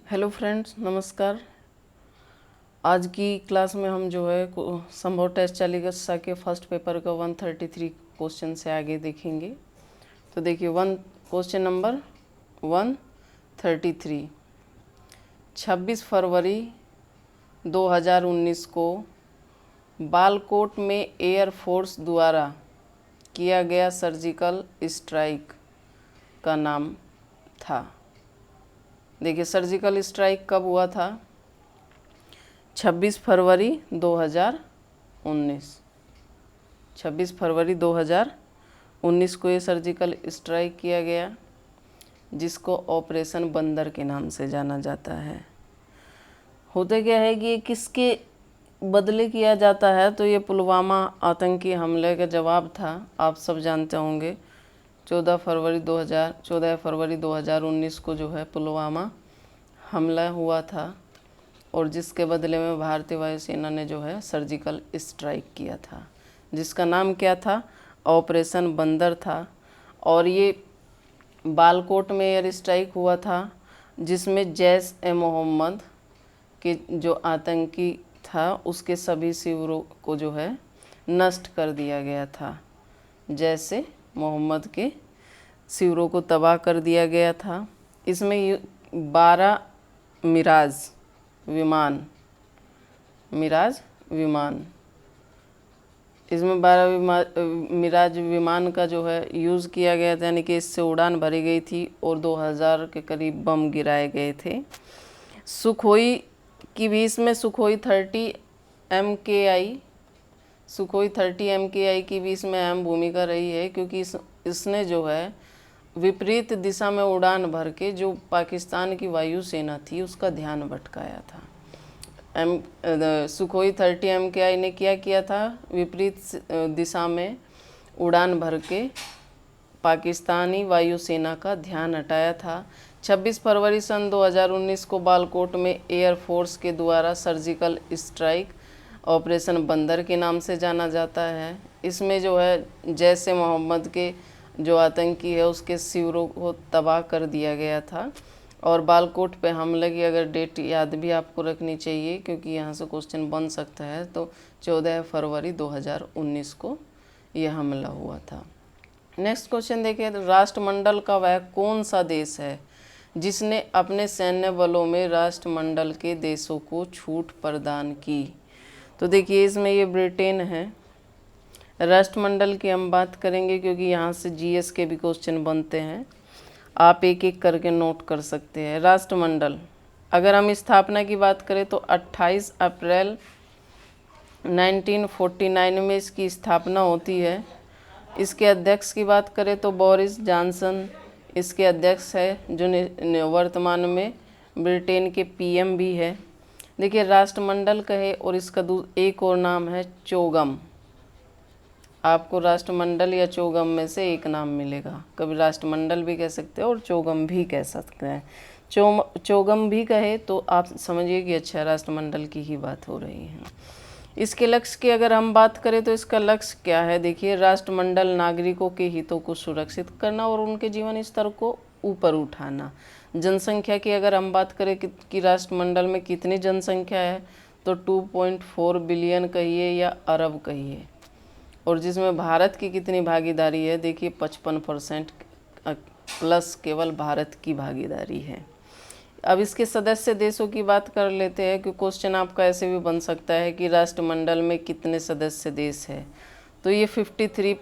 Hello friends, नमस्कार। आज की क्लास में हम जो है संभव टेस्ट चालिका के फर्स्ट पेपर का 133 क्वेश्चन से आगे देखेंगे। तो देखिए क्वेश्चन नंबर 133। 26 फरवरी 2019 को बालकोट में एयरफोर्स द्वारा किया गया सर्जिकल स्ट्राइक का नाम था। देखिए सर्जिकल स्ट्राइक कब हुआ था? 26 फरवरी 2019। 26 फरवरी 2019 को ये सर्जिकल स्ट्राइक किया गया, जिसको ऑपरेशन बंदर के नाम से जाना जाता है। होता क्या है कि ये किसके बदले किया जाता है? तो ये पुलवामा आतंकी हमले का जवाब था। आप सब जानते होंगे 14 फरवरी 2019 को जो है पुलवामा हमला हुआ था, और जिसके बदले में भारतीय वायुसेना ने जो है सर्जिकल स्ट्राइक किया था, जिसका नाम क्या था? ऑपरेशन बंदर था। और ये बालकोट में एयर स्ट्राइक हुआ था, जिसमें जैश ए मोहम्मद के जो आतंकी था उसके सभी शिविरों को जो है नष्ट कर दिया गया था। जैश ए मोहम्मद के शिविरों को तबाह कर दिया गया था। इसमें 12 मिराज विमान इसमें 12 मिराज विमान का जो है यूज़ किया गया था, यानी कि इससे उड़ान भरी गई थी और 2000 के करीब बम गिराए गए थे। सुखोई की भी इसमें सुखोई 30 MKI की भी इसमें अहम भूमिका रही है, क्योंकि इसने जो है विपरीत दिशा में उड़ान भर के जो पाकिस्तान की वायुसेना थी उसका ध्यान भटकाया था। सुखोई 30 MKI ने क्या किया था? विपरीत दिशा में उड़ान भर के पाकिस्तानी वायुसेना का ध्यान हटाया था। 26 फरवरी सन 2019 को बालकोट में एयरफोर्स के द्वारा सर्जिकल स्ट्राइक ऑपरेशन बंदर के नाम से जाना जाता है। इसमें जो है जैश ए मोहम्मद के जो आतंकी है उसके शिविरों को तबाह कर दिया गया था। और बालकोट पे हमले की अगर डेट याद भी आपको रखनी चाहिए, क्योंकि यहाँ से क्वेश्चन बन सकता है, तो 14 फरवरी 2019 को यह हमला हुआ था। नेक्स्ट क्वेश्चन देखिए, राष्ट्रमंडल का वह कौन सा देश है जिसने अपने सैन्य बलों में राष्ट्रमंडल के देशों को छूट प्रदान की? तो देखिए इसमें ये ब्रिटेन है। राष्ट्रमंडल की हम बात करेंगे क्योंकि यहाँ से जीएस के भी क्वेश्चन बनते हैं, आप एक एक करके नोट कर सकते हैं। राष्ट्रमंडल, अगर हम स्थापना की बात करें तो 28 अप्रैल 1949 में इसकी स्थापना होती है। इसके अध्यक्ष की बात करें तो बोरिस जॉनसन इसके अध्यक्ष है, जो वर्तमान में ब्रिटेन के पीएम भी है। देखिए राष्ट्रमंडल कहे और इसका एक और नाम है चोगम। आपको राष्ट्रमंडल या चोगम में से एक नाम मिलेगा। कभी राष्ट्रमंडल भी कह सकते हैं और चोगम भी कह सकते हैं। चोगम भी कहे तो आप समझिए कि अच्छा राष्ट्रमंडल की ही बात हो रही है। इसके लक्ष्य की अगर हम बात करें तो इसका लक्ष्य क्या है? देखिए राष्ट्रमंडल नागरिकों के हितों को सुरक्षित करना और उनके जीवन स्तर को ऊपर उठाना। जनसंख्या की अगर हम बात करें कि राष्ट्रमंडल में कितनी जनसंख्या है, तो 2.4 बिलियन कहिए या अरब कहिए। और जिसमें भारत की कितनी भागीदारी है? देखिए 55% प्लस केवल भारत की भागीदारी है। अब इसके सदस्य देशों की बात कर लेते हैं, कि क्वेश्चन आपका ऐसे भी बन सकता है कि राष्ट्रमंडल में कितने सदस्य देश है। तो ये 53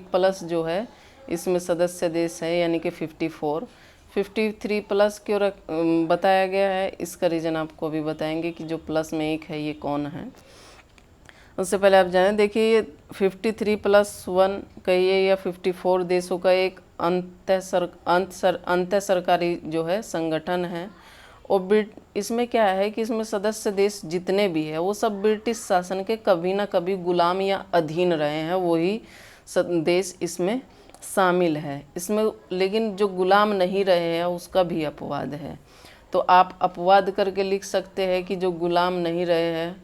प्लस जो है इसमें सदस्य देश है, यानी कि 53 प्लस क्यों बताया गया है, इसका रीज़न आपको अभी बताएंगे कि जो प्लस में एक है ये कौन है। उससे पहले आप जानें, देखिए ये 53+1 कहिए या 54 देशों का एक अंत सरकारी जो है संगठन है। और इसमें क्या है कि इसमें सदस्य देश जितने भी है वो सब ब्रिटिश शासन के कभी ना कभी गुलाम या अधीन रहे हैं, वही देश इसमें शामिल है। इसमें लेकिन जो गुलाम नहीं रहे हैं उसका भी अपवाद है। तो आप अपवाद करके लिख सकते हैं कि जो गुलाम नहीं रहे हैं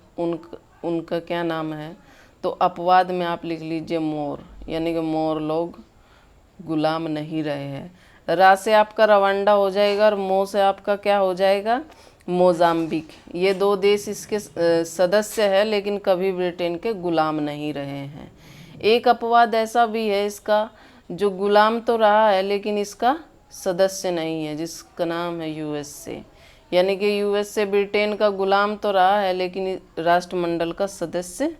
उनका क्या नाम है। तो अपवाद में आप लिख लीजिए मोर, यानी कि मोर लोग गुलाम नहीं रहे हैं। रा से आपका रवांडा हो जाएगा और मो से आपका क्या हो जाएगा, मोजाम्बिक। ये 2 देश इसके सदस्य है, लेकिन कभी ब्रिटेन के गुलाम नहीं रहे हैं। एक अपवाद ऐसा भी है इसका, जो गुलाम तो रहा है लेकिन इसका सदस्य नहीं है, जिसका नाम है यूएसए। यानी कि यूएसए ब्रिटेन का गुलाम तो रहा है लेकिन राष्ट्रमंडल का सदस्य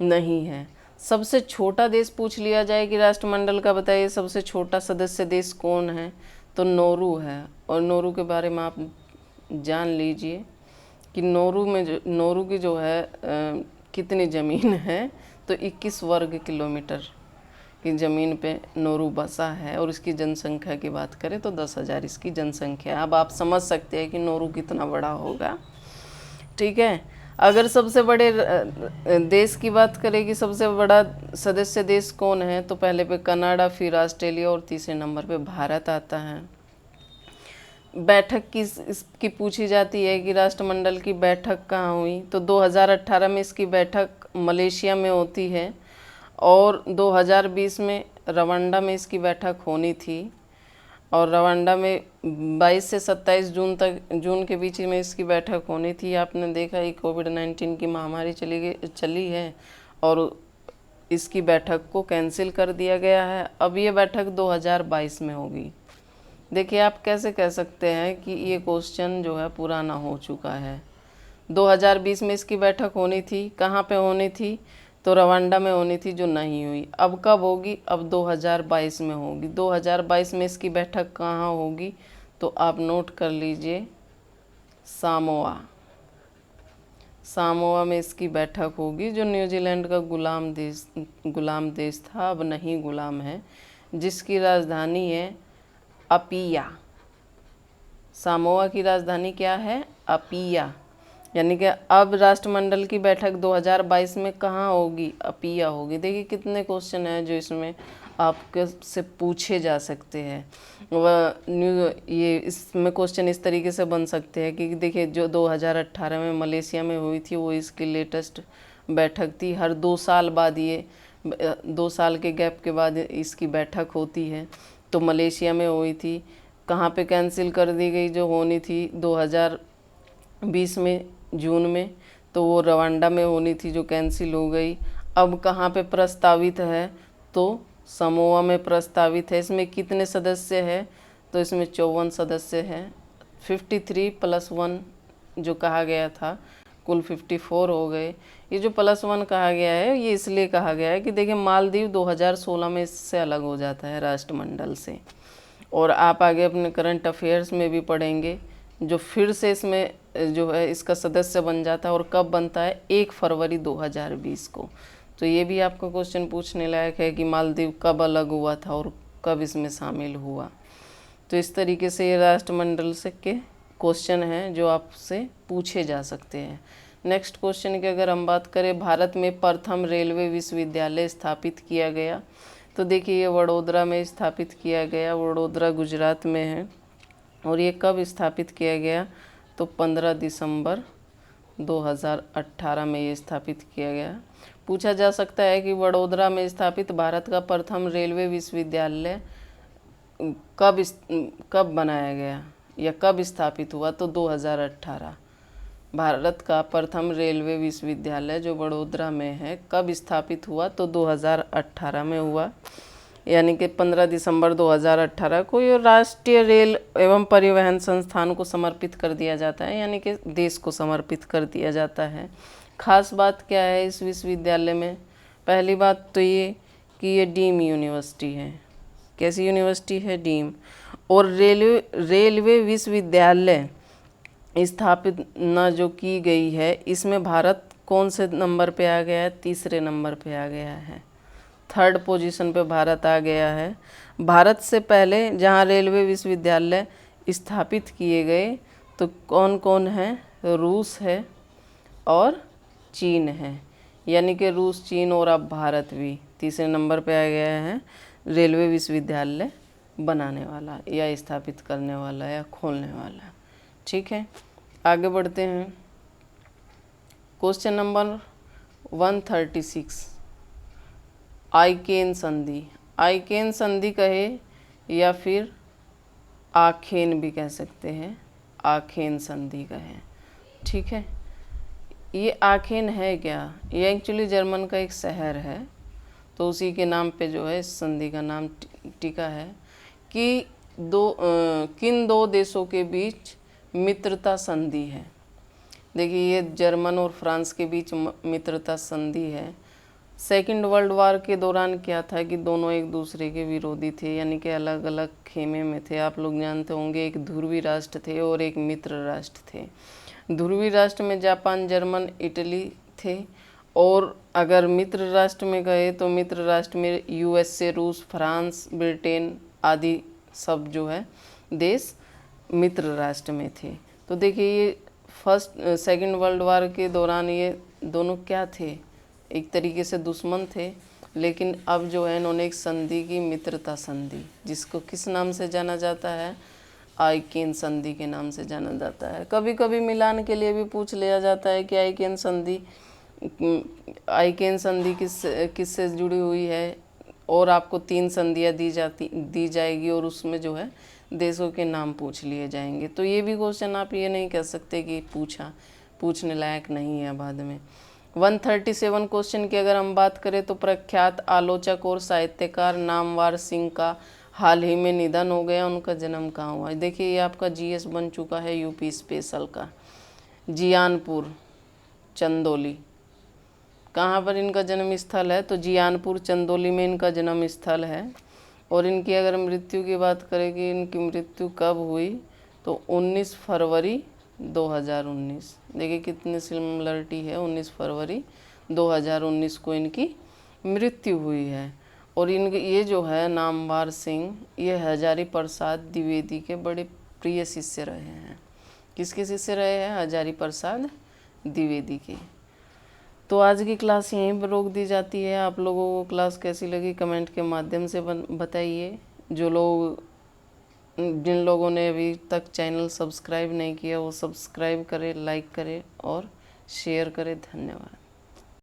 नहीं है। सबसे छोटा देश पूछ लिया जाए कि राष्ट्रमंडल का बताइए सबसे छोटा सदस्य देश कौन है, तो नोरू है। और नोरू के बारे में आप जान लीजिए कि नोरू की जो है कितनी ज़मीन है, तो 21 वर्ग किलोमीटर की ज़मीन पे नोरू बसा है। और इसकी जनसंख्या की बात करें तो 10,000 इसकी जनसंख्या। अब आप समझ सकते हैं कि नोरू कितना बड़ा होगा। ठीक है, अगर सबसे बड़े देश की बात करें कि सबसे बड़ा सदस्य देश कौन है, तो पहले पे कनाडा, फिर ऑस्ट्रेलिया और तीसरे नंबर पे भारत आता है। बैठक इसकी पूछी जाती है कि राष्ट्रमंडल की बैठक कहाँ हुई, तो 2018 में इसकी बैठक मलेशिया में होती है और 2020 में रवांडा में इसकी बैठक होनी थी। और रवांडा में 22 से 27 जून के बीच में इसकी बैठक होनी थी। आपने देखा ही कोविड-19 की महामारी चली है और इसकी बैठक को कैंसिल कर दिया गया है। अब ये बैठक 2022 में होगी। देखिए, आप कैसे कह सकते हैं कि ये क्वेश्चन जो है पुराना हो चुका है। 2020 में इसकी बैठक होनी थी, कहाँ पे होनी थी, तो रवांडा में होनी थी, जो नहीं हुई। अब कब होगी, अब 2022 में होगी। 2022 में इसकी बैठक कहाँ होगी, तो आप नोट कर लीजिए, सामोआ। सामोआ में इसकी बैठक होगी, जो न्यूजीलैंड का गुलाम देश था, अब नहीं गुलाम है, जिसकी राजधानी है अपिया। सामोआ की राजधानी क्या है, अपिया। यानी कि अब राष्ट्रमंडल की बैठक 2022 में कहाँ होगी, अपिया होगी। देखिए कितने क्वेश्चन हैं जो इसमें आपके से पूछे जा सकते हैं। ये इसमें क्वेश्चन इस तरीके से बन सकते हैं कि देखिए, जो 2018 में मलेशिया में हुई थी वो इसकी लेटेस्ट बैठक थी। हर 2 साल बाद, ये 2 साल के गैप के बाद इसकी बैठक होती है। तो मलेशिया में हुई थी, कहाँ पे कैंसिल कर दी गई, जो होनी थी 2020 में जून में, तो वो रवांडा में होनी थी, जो कैंसिल हो गई। अब कहाँ पे प्रस्तावित है, तो समोआ में प्रस्तावित है। इसमें कितने सदस्य हैं, तो इसमें 54 सदस्य हैं। 53 + 1 जो कहा गया था, कुल 54 हो गए। ये जो +1 कहा गया है, ये इसलिए कहा गया है कि देखिए मालदीव 2016 में इससे अलग हो जाता है राष्ट्रमंडल से। और आप आगे अपने करंट अफेयर्स में भी पढ़ेंगे, जो फिर से इसमें जो है इसका सदस्य बन जाता है। और कब बनता है, 1 फरवरी 2020 को। तो ये भी आपका क्वेश्चन पूछने लायक है कि मालदीव कब अलग हुआ था और कब इसमें शामिल हुआ। तो इस तरीके से ये राष्ट्रमंडल से के क्वेश्चन हैं जो आपसे पूछे जा सकते हैं। नेक्स्ट क्वेश्चन की अगर हम बात करें, भारत में प्रथम रेलवे विश्वविद्यालय स्थापित किया गया, तो देखिए ये वडोदरा में स्थापित किया गया। वडोदरा गुजरात में है। और ये कब स्थापित किया गया, तो 15 दिसंबर 2018 में ये स्थापित किया गया। पूछा जा सकता है कि वडोदरा में स्थापित भारत का प्रथम रेलवे विश्वविद्यालय कब बनाया गया या कब स्थापित हुआ, तो 2018। भारत का प्रथम रेलवे विश्वविद्यालय जो वडोदरा में है, कब स्थापित हुआ, तो 2018 में हुआ। यानी कि 15 दिसंबर 2018 को ये राष्ट्रीय रेल एवं परिवहन संस्थान को समर्पित कर दिया जाता है, यानी कि देश को समर्पित कर दिया जाता है। खास बात क्या है इस विश्वविद्यालय में, पहली बात तो ये कि ये डीम यूनिवर्सिटी है। कैसी यूनिवर्सिटी है, डीम। और रेलवे विश्वविद्यालय स्थापित न जो की गई है, इसमें भारत कौन से नंबर पे आ गया है, तीसरे नंबर पे आ गया है। 3rd पोजीशन पे भारत आ गया है। भारत से पहले जहाँ रेलवे विश्वविद्यालय स्थापित किए गए, तो कौन कौन है, रूस है और चीन है। यानी कि रूस, चीन और अब भारत भी तीसरे नंबर पे आ गया है रेलवे विश्वविद्यालय बनाने वाला या स्थापित करने वाला या खोलने वाला। ठीक है, आगे बढ़ते हैं। क्वेश्चन नंबर 136, आइकेन संधि। आइकेन संधि कहे या फिर आखेन भी कह सकते हैं, आखेन संधि का है। ठीक है, ये आखेन है क्या, ये एक्चुअली जर्मन का एक शहर है, तो उसी के नाम पे जो है इस संधि का नाम टिका है कि किन दो देशों के बीच मित्रता संधि है। देखिए ये जर्मन और फ्रांस के बीच मित्रता संधि है। सेकंड वर्ल्ड वार के दौरान क्या था कि दोनों एक दूसरे के विरोधी थे, यानी कि अलग अलग खेमे में थे। आप लोग जानते होंगे एक ध्रुवी राष्ट्र थे और एक मित्र राष्ट्र थे। ध्रुवी राष्ट्र में जापान, जर्मन, इटली थे, और अगर मित्र राष्ट्र में गए तो मित्र राष्ट्र में यूएसए, रूस, फ्रांस, ब्रिटेन आदि सब जो है देश मित्र राष्ट्र में थे। तो देखिए ये सेकंड वर्ल्ड वार के दौरान ये दोनों क्या थे, एक तरीके से दुश्मन थे, लेकिन अब जो है इन्होंने एक संधि की, मित्रता संधि, जिसको किस नाम से जाना जाता है, आइकेन संधि के नाम से जाना जाता है। कभी कभी मिलान के लिए भी पूछ लिया जाता है कि आइकेन संधि किससे जुड़ी हुई है, और आपको 3 संधियाँ दी जाएगी और उसमें जो है देशों के नाम पूछ लिए जाएंगे। तो ये भी क्वेश्चन आप ये नहीं कह सकते कि पूछने लायक नहीं है बाद में। 137 क्वेश्चन की अगर हम बात करें तो प्रख्यात आलोचक और साहित्यकार नामवर सिंह का हाल ही में निधन हो गया। उनका जन्म कहाँ हुआ? देखिए ये आपका जीएस बन चुका है यूपी स्पेशल का। जियानपुर चंदौली, कहाँ पर इनका जन्म स्थल है? तो जियानपुर चंदौली में इनका जन्म स्थल है। और इनकी अगर मृत्यु की बात करें कि इनकी मृत्यु कब हुई, तो 19 फरवरी 2019। देखिए कितनी सिमिलरिटी है, 19 फरवरी 2019 को इनकी मृत्यु हुई है। और इनके ये जो है नामवर सिंह, ये हजारी प्रसाद द्विवेदी के बड़े प्रिय शिष्य रहे हैं। किसके शिष्य रहे हैं? हजारी प्रसाद द्विवेदी के। तो आज की क्लास यहीं पर रोक दी जाती है। आप लोगों को क्लास कैसी लगी कमेंट के माध्यम से बताइए। जिन लोगों ने अभी तक चैनल सब्सक्राइब नहीं किया वो सब्सक्राइब करें, लाइक करें और शेयर करें। धन्यवाद।